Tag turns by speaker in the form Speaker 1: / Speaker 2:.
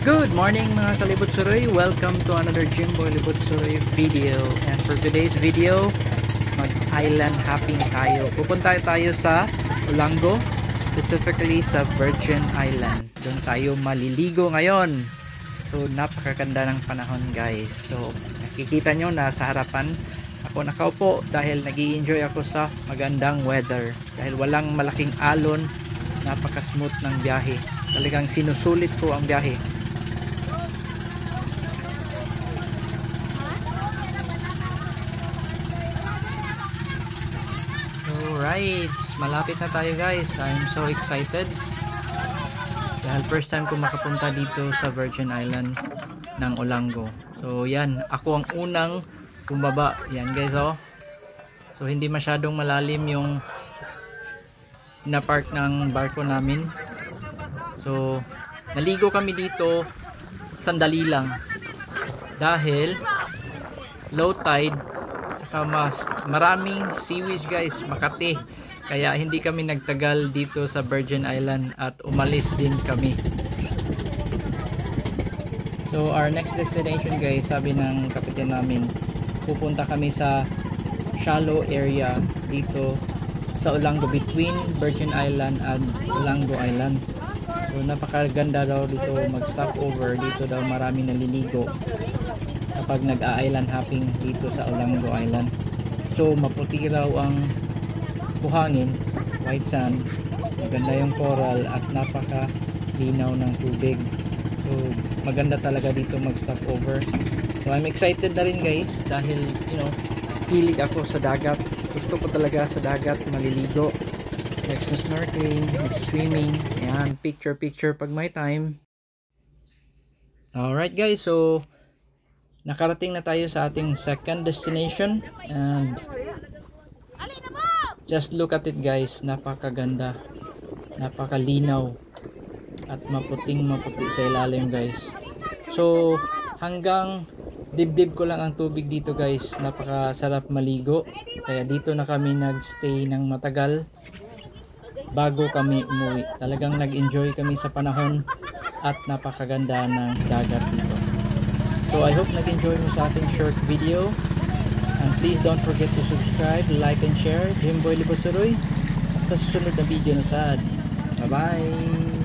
Speaker 1: Good morning mga kalibot-suroy. Welcome to another Jimboy Libot-suroy video. And for today's video, mag-island hopping tayo. Pupunta tayo sa Olango, specifically sa Virgin Island. Doon tayo maliligo ngayon. So napakaganda ng panahon guys. So nakikita nyo na sa harapan ako nakaupo dahil nag-i-enjoy ako sa magandang weather. Dahil walang malaking alon, napaka-smooth ng biyahe. Talagang sinusulit ko ang biyahe. Alright, malapit na tayo guys. I'm so excited dahil first time ko makapunta dito sa Virgin Island ng Olango. So yan, ako ang unang bumaba. Yan guys oh. So hindi masyadong malalim yung na-park ng barko namin. So naligo kami dito sandali lang dahil low tide, tsaka mas maraming seaweed guys, Makati. Kaya hindi kami nagtagal dito sa Virgin Island at umalis din kami. So our next destination guys, sabi ng kapitan namin, pupunta kami sa shallow area dito sa Olango, between Virgin Island and Olango Island. So napakaganda daw dito mag-stop over. Dito daw marami naliligo kapag nag-island hopping dito sa Olango Island. So maputi raw ang buhangin, white sand, maganda yung coral at napaka-linaw ng tubig. So maganda talaga dito mag-stop over. So I'm excited na rin guys dahil hilig ako sa dagat. Gusto ko talaga sa dagat maliligo, snorkeling, swimming. Yan, picture pag may time. Alright guys, so nakarating na tayo sa ating second destination and just look at it guys, napakaganda, napakalinaw at maputi sa ilalim guys. So hanggang dibdib ko lang ang tubig dito guys, napakasarap maligo. Kaya dito na kami nagstay ng matagal bago kami umuwi. Talagang nag-enjoy kami sa panahon at napakaganda ng dagat dito. So I hope nag-enjoy mo sa ating short video. And please don't forget to subscribe, like and share. Jimboy Libot-suroy sa susunod na video na sad. Bye bye!